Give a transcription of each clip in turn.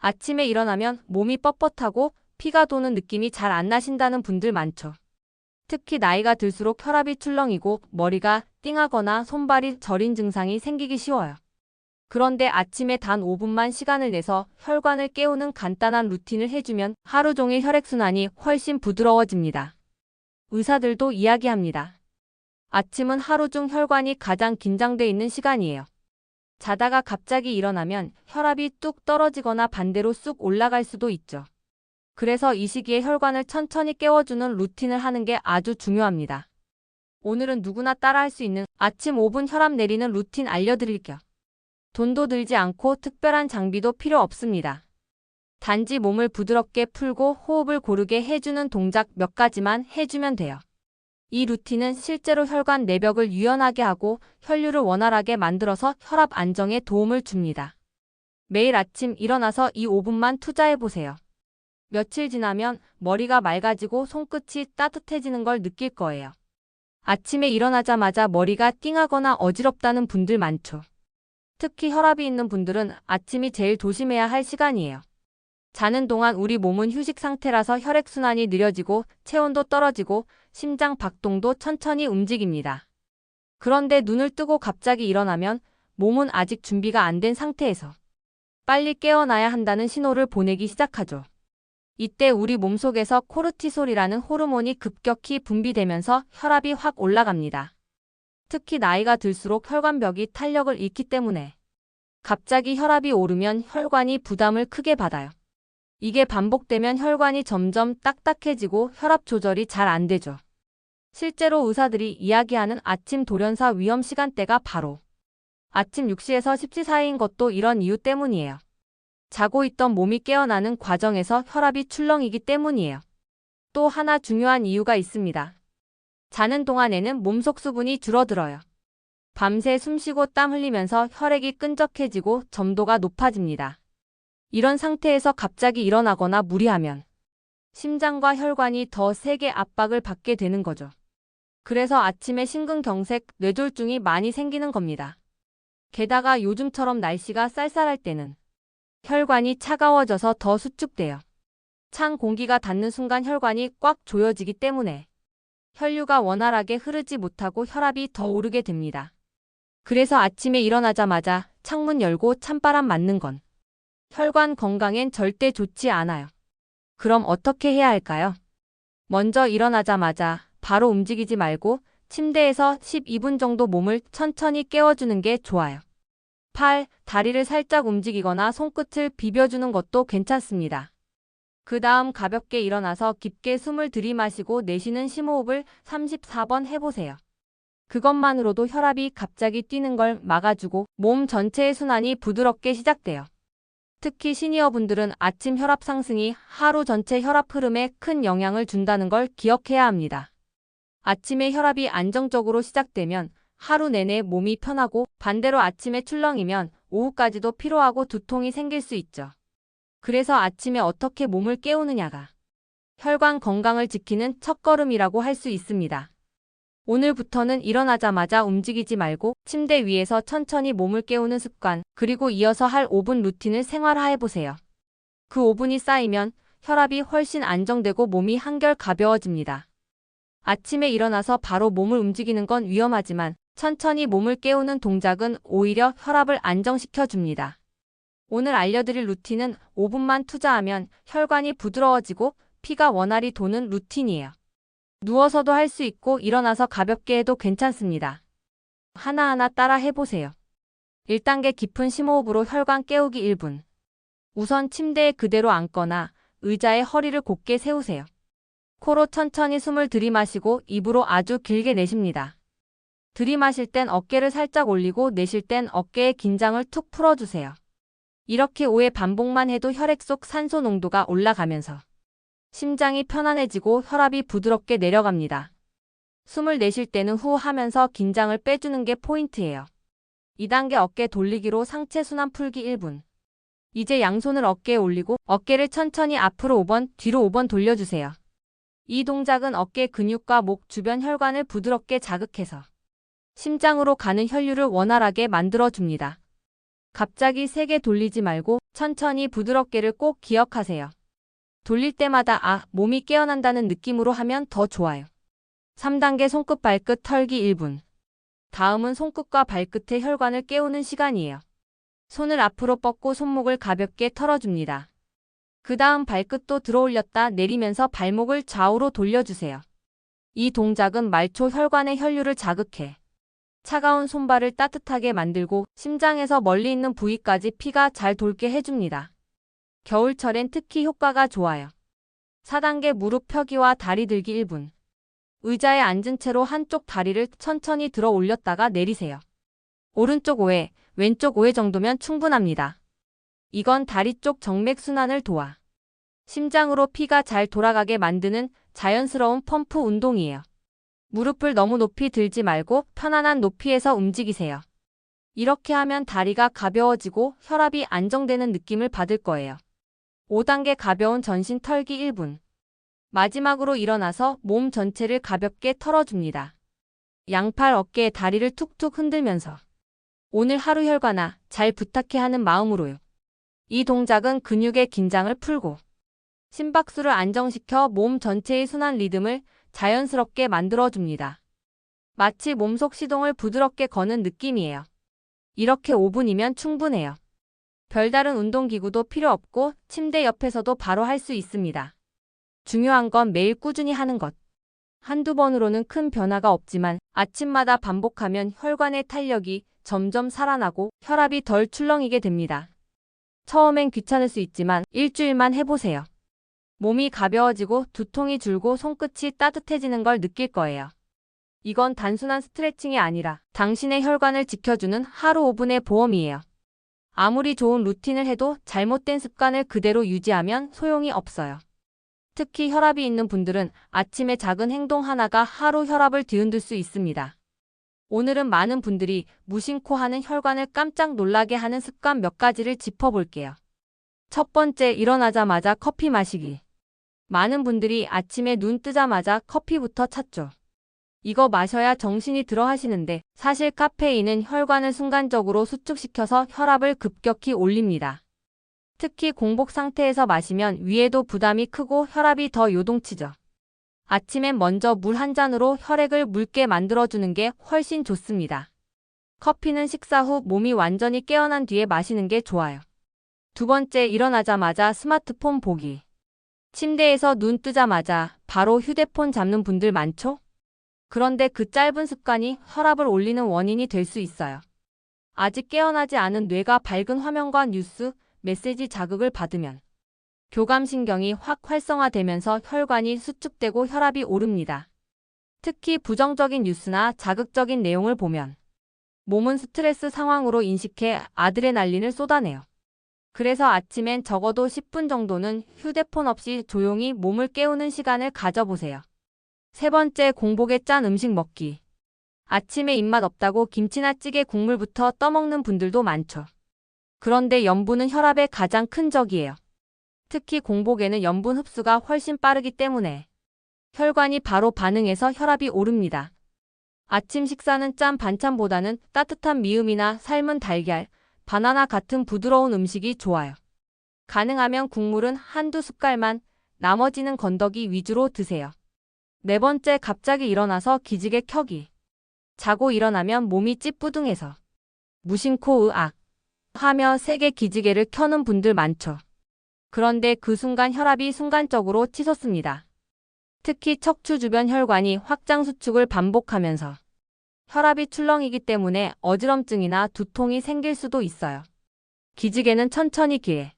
아침에 일어나면 몸이 뻣뻣하고 피가 도는 느낌이 잘 안 나신다는 분들 많죠. 특히 나이가 들수록 혈압이 출렁이고 머리가 띵하거나 손발이 저린 증상이 생기기 쉬워요. 그런데 아침에 단 5분만 시간을 내서 혈관을 깨우는 간단한 루틴을 해주면 하루 종일 혈액순환이 훨씬 부드러워집니다. 의사들도 이야기합니다. 아침은 하루 중 혈관이 가장 긴장돼 있는 시간이에요. 자다가 갑자기 일어나면 혈압이 뚝 떨어지거나 반대로 쑥 올라갈 수도 있죠. 그래서 이 시기에 혈관을 천천히 깨워주는 루틴을 하는 게 아주 중요합니다. 오늘은 누구나 따라할 수 있는 아침 5분 혈압 내리는 루틴 알려드릴게요. 돈도 들지 않고 특별한 장비도 필요 없습니다. 단지 몸을 부드럽게 풀고 호흡을 고르게 해주는 동작 몇 가지만 해주면 돼요. 이 루틴은 실제로 혈관 내벽을 유연하게 하고 혈류를 원활하게 만들어서 혈압 안정에 도움을 줍니다. 매일 아침 일어나서 이 5분만 투자해보세요. 며칠 지나면 머리가 맑아지고 손끝이 따뜻해지는 걸 느낄 거예요. 아침에 일어나자마자 머리가 띵하거나 어지럽다는 분들 많죠. 특히 혈압이 있는 분들은 아침이 제일 조심해야 할 시간이에요. 자는 동안 우리 몸은 휴식 상태라서 혈액순환이 느려지고 체온도 떨어지고 심장 박동도 천천히 움직입니다. 그런데 눈을 뜨고 갑자기 일어나면 몸은 아직 준비가 안 된 상태에서 빨리 깨어나야 한다는 신호를 보내기 시작하죠. 이때 우리 몸속에서 코르티솔이라는 호르몬이 급격히 분비되면서 혈압이 확 올라갑니다. 특히 나이가 들수록 혈관벽이 탄력을 잃기 때문에 갑자기 혈압이 오르면 혈관이 부담을 크게 받아요. 이게 반복되면 혈관이 점점 딱딱해지고 혈압 조절이 잘 안 되죠. 실제로 의사들이 이야기하는 아침 돌연사 위험 시간대가 바로 아침 6시에서 10시 사이인 것도 이런 이유 때문이에요. 자고 있던 몸이 깨어나는 과정에서 혈압이 출렁이기 때문이에요. 또 하나 중요한 이유가 있습니다. 자는 동안에는 몸속 수분이 줄어들어요. 밤새 숨쉬고 땀 흘리면서 혈액이 끈적해지고 점도가 높아집니다. 이런 상태에서 갑자기 일어나거나 무리하면 심장과 혈관이 더 세게 압박을 받게 되는 거죠. 그래서 아침에 심근경색, 뇌졸중이 많이 생기는 겁니다. 게다가 요즘처럼 날씨가 쌀쌀할 때는 혈관이 차가워져서 더 수축돼요. 찬 공기가 닿는 순간 혈관이 꽉 조여지기 때문에 혈류가 원활하게 흐르지 못하고 혈압이 더 오르게 됩니다. 그래서 아침에 일어나자마자 창문 열고 찬바람 맞는 건 혈관 건강엔 절대 좋지 않아요. 그럼 어떻게 해야 할까요? 먼저 일어나자마자 바로 움직이지 말고 침대에서 12분 정도 몸을 천천히 깨워주는 게 좋아요. 팔, 다리를 살짝 움직이거나 손끝을 비벼주는 것도 괜찮습니다. 그 다음 가볍게 일어나서 깊게 숨을 들이마시고 내쉬는 심호흡을 34번 해보세요. 그것만으로도 혈압이 갑자기 뛰는 걸 막아주고 몸 전체의 순환이 부드럽게 시작돼요. 특히 시니어분들은 아침 혈압 상승이 하루 전체 혈압 흐름에 큰 영향을 준다는 걸 기억해야 합니다. 아침에 혈압이 안정적으로 시작되면 하루 내내 몸이 편하고 반대로 아침에 출렁이면 오후까지도 피로하고 두통이 생길 수 있죠. 그래서 아침에 어떻게 몸을 깨우느냐가 혈관 건강을 지키는 첫걸음이라고 할 수 있습니다. 오늘부터는 일어나자마자 움직이지 말고 침대 위에서 천천히 몸을 깨우는 습관, 그리고 이어서 할 5분 루틴을 생활화해보세요. 그 5분이 쌓이면 혈압이 훨씬 안정되고 몸이 한결 가벼워집니다. 아침에 일어나서 바로 몸을 움직이는 건 위험하지만 천천히 몸을 깨우는 동작은 오히려 혈압을 안정시켜줍니다. 오늘 알려드릴 루틴은 5분만 투자하면 혈관이 부드러워지고 피가 원활히 도는 루틴이에요. 누워서도 할 수 있고 일어나서 가볍게 해도 괜찮습니다. 하나하나 따라 해보세요. 1단계 깊은 심호흡으로 혈관 깨우기 1분. 우선 침대에 그대로 앉거나 의자에 허리를 곧게 세우세요. 코로 천천히 숨을 들이마시고 입으로 아주 길게 내쉽니다. 들이마실 땐 어깨를 살짝 올리고 내쉴 땐 어깨의 긴장을 툭 풀어주세요. 이렇게 5회 반복만 해도 혈액 속 산소 농도가 올라가면서 심장이 편안해지고 혈압이 부드럽게 내려갑니다. 숨을 내쉴 때는 후 하면서 긴장을 빼주는 게 포인트예요. 2단계 어깨 돌리기로 상체 순환 풀기 1분. 이제 양손을 어깨에 올리고 어깨를 천천히 앞으로 5번, 뒤로 5번 돌려주세요. 이 동작은 어깨 근육과 목 주변 혈관을 부드럽게 자극해서 심장으로 가는 혈류를 원활하게 만들어줍니다. 갑자기 세게 돌리지 말고 천천히 부드럽게를 꼭 기억하세요. 돌릴 때마다 몸이 깨어난다는 느낌으로 하면 더 좋아요. 3단계 손끝 발끝 털기 1분. 다음은 손끝과 발끝의 혈관을 깨우는 시간이에요. 손을 앞으로 뻗고 손목을 가볍게 털어줍니다. 그 다음 발끝도 들어올렸다 내리면서 발목을 좌우로 돌려주세요. 이 동작은 말초 혈관의 혈류를 자극해 차가운 손발을 따뜻하게 만들고 심장에서 멀리 있는 부위까지 피가 잘 돌게 해줍니다. 겨울철엔 특히 효과가 좋아요. 4단계 무릎 펴기와 다리 들기 1분. 의자에 앉은 채로 한쪽 다리를 천천히 들어 올렸다가 내리세요. 오른쪽 5회, 왼쪽 5회 정도면 충분합니다. 이건 다리 쪽 정맥순환을 도와 심장으로 피가 잘 돌아가게 만드는 자연스러운 펌프 운동이에요. 무릎을 너무 높이 들지 말고 편안한 높이에서 움직이세요. 이렇게 하면 다리가 가벼워지고 혈압이 안정되는 느낌을 받을 거예요. 5단계 가벼운 전신 털기 1분. 마지막으로 일어나서 몸 전체를 가볍게 털어줍니다. 양팔 어깨에 다리를 툭툭 흔들면서 오늘 하루 혈관아 잘 부탁해 하는 마음으로요. 이 동작은 근육의 긴장을 풀고 심박수를 안정시켜 몸 전체의 순환 리듬을 자연스럽게 만들어줍니다. 마치 몸속 시동을 부드럽게 거는 느낌이에요. 이렇게 5분이면 충분해요. 별다른 운동기구도 필요 없고 침대 옆에서도 바로 할 수 있습니다. 중요한 건 매일 꾸준히 하는 것. 한두 번으로는 큰 변화가 없지만 아침마다 반복하면 혈관의 탄력이 점점 살아나고 혈압이 덜 출렁이게 됩니다. 처음엔 귀찮을 수 있지만 일주일만 해보세요. 몸이 가벼워지고 두통이 줄고 손끝이 따뜻해지는 걸 느낄 거예요. 이건 단순한 스트레칭이 아니라 당신의 혈관을 지켜주는 하루 5분의 보험이에요. 아무리 좋은 루틴을 해도 잘못된 습관을 그대로 유지하면 소용이 없어요. 특히 혈압이 있는 분들은 아침에 작은 행동 하나가 하루 혈압을 뒤흔들 수 있습니다. 오늘은 많은 분들이 무심코 하는 혈관을 깜짝 놀라게 하는 습관 몇 가지를 짚어볼게요. 첫 번째, 일어나자마자 커피 마시기. 많은 분들이 아침에 눈 뜨자마자 커피부터 찾죠. 이거 마셔야 정신이 들어 하시는데 사실 카페인은 혈관을 순간적으로 수축시켜서 혈압을 급격히 올립니다. 특히 공복 상태에서 마시면 위에도 부담이 크고 혈압이 더 요동치죠. 아침엔 먼저 물 한 잔으로 혈액을 묽게 만들어주는 게 훨씬 좋습니다. 커피는 식사 후 몸이 완전히 깨어난 뒤에 마시는 게 좋아요. 두 번째, 일어나자마자 스마트폰 보기. 침대에서 눈 뜨자마자 바로 휴대폰 잡는 분들 많죠? 그런데 그 짧은 습관이 혈압을 올리는 원인이 될 수 있어요. 아직 깨어나지 않은 뇌가 밝은 화면과 뉴스, 메시지 자극을 받으면 교감신경이 확 활성화되면서 혈관이 수축되고 혈압이 오릅니다. 특히 부정적인 뉴스나 자극적인 내용을 보면 몸은 스트레스 상황으로 인식해 아드레날린을 쏟아내요. 그래서 아침엔 적어도 10분 정도는 휴대폰 없이 조용히 몸을 깨우는 시간을 가져보세요. 세 번째, 공복에 짠 음식 먹기. 아침에 입맛 없다고 김치나 찌개 국물부터 떠먹는 분들도 많죠. 그런데 염분은 혈압의 가장 큰 적이에요. 특히 공복에는 염분 흡수가 훨씬 빠르기 때문에 혈관이 바로 반응해서 혈압이 오릅니다. 아침 식사는 짠 반찬보다는 따뜻한 미음이나 삶은 달걀, 바나나 같은 부드러운 음식이 좋아요. 가능하면 국물은 한두 숟갈만, 나머지는 건더기 위주로 드세요. 네 번째, 갑자기 일어나서 기지개 켜기. 자고 일어나면 몸이 찌뿌둥해서 무심코 으악 하며 세게 기지개를 켜는 분들 많죠. 그런데 그 순간 혈압이 순간적으로 치솟습니다. 특히 척추 주변 혈관이 확장 수축을 반복하면서 혈압이 출렁이기 때문에 어지럼증이나 두통이 생길 수도 있어요. 기지개는 천천히 기회.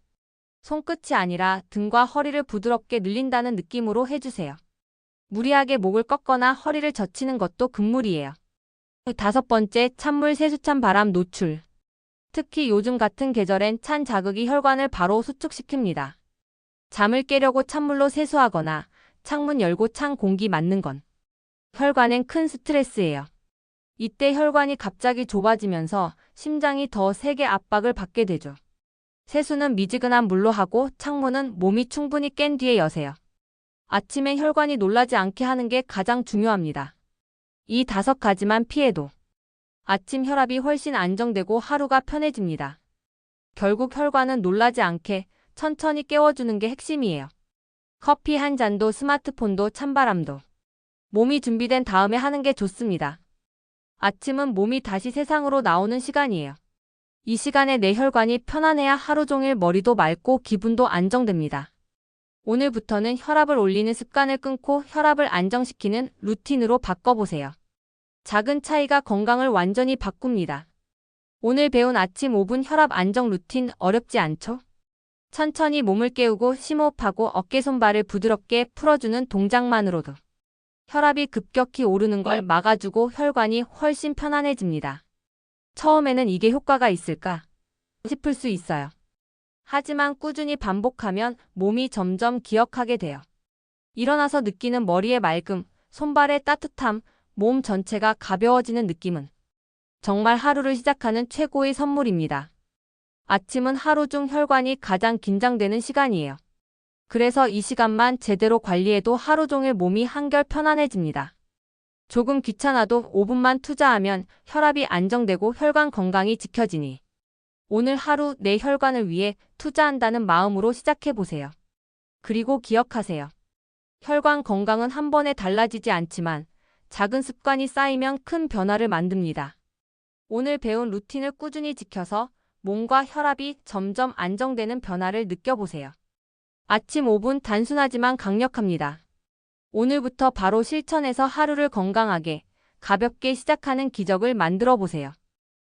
손끝이 아니라 등과 허리를 부드럽게 늘린다는 느낌으로 해주세요. 무리하게 목을 꺾거나 허리를 젖히는 것도 금물이에요. 다섯 번째, 찬물 세수찬 바람 노출. 특히 요즘 같은 계절엔 찬 자극이 혈관을 바로 수축시킵니다. 잠을 깨려고 찬물로 세수하거나 창문 열고 찬 공기 맞는 건 혈관엔 큰 스트레스예요. 이때 혈관이 갑자기 좁아지면서 심장이 더 세게 압박을 받게 되죠. 세수는 미지근한 물로 하고 창문은 몸이 충분히 깬 뒤에 여세요. 아침에 혈관이 놀라지 않게 하는 게 가장 중요합니다. 이 5가지만 피해도 아침 혈압이 훨씬 안정되고 하루가 편해집니다. 결국 혈관은 놀라지 않게 천천히 깨워주는 게 핵심이에요. 커피 한 잔도 스마트폰도 찬바람도 몸이 준비된 다음에 하는 게 좋습니다. 아침은 몸이 다시 세상으로 나오는 시간이에요. 이 시간에 내 혈관이 편안해야 하루 종일 머리도 맑고 기분도 안정됩니다. 오늘부터는 혈압을 올리는 습관을 끊고 혈압을 안정시키는 루틴으로 바꿔보세요. 작은 차이가 건강을 완전히 바꿉니다. 오늘 배운 아침 5분 혈압 안정 루틴 어렵지 않죠? 천천히 몸을 깨우고 심호흡하고 어깨 손발을 부드럽게 풀어주는 동작만으로도 혈압이 급격히 오르는 걸 막아주고 혈관이 훨씬 편안해집니다. 처음에는 이게 효과가 있을까 싶을 수 있어요. 하지만 꾸준히 반복하면 몸이 점점 기억하게 돼요. 일어나서 느끼는 머리의 맑음, 손발의 따뜻함, 몸 전체가 가벼워지는 느낌은 정말 하루를 시작하는 최고의 선물입니다. 아침은 하루 중 혈관이 가장 긴장되는 시간이에요. 그래서 이 시간만 제대로 관리해도 하루 종일 몸이 한결 편안해집니다. 조금 귀찮아도 5분만 투자하면 혈압이 안정되고 혈관 건강이 지켜지니 오늘 하루 내 혈관을 위해 투자한다는 마음으로 시작해보세요. 그리고 기억하세요. 혈관 건강은 한 번에 달라지지 않지만 작은 습관이 쌓이면 큰 변화를 만듭니다. 오늘 배운 루틴을 꾸준히 지켜서 몸과 혈압이 점점 안정되는 변화를 느껴보세요. 아침 5분 단순하지만 강력합니다. 오늘부터 바로 실천해서 하루를 건강하게, 가볍게 시작하는 기적을 만들어 보세요.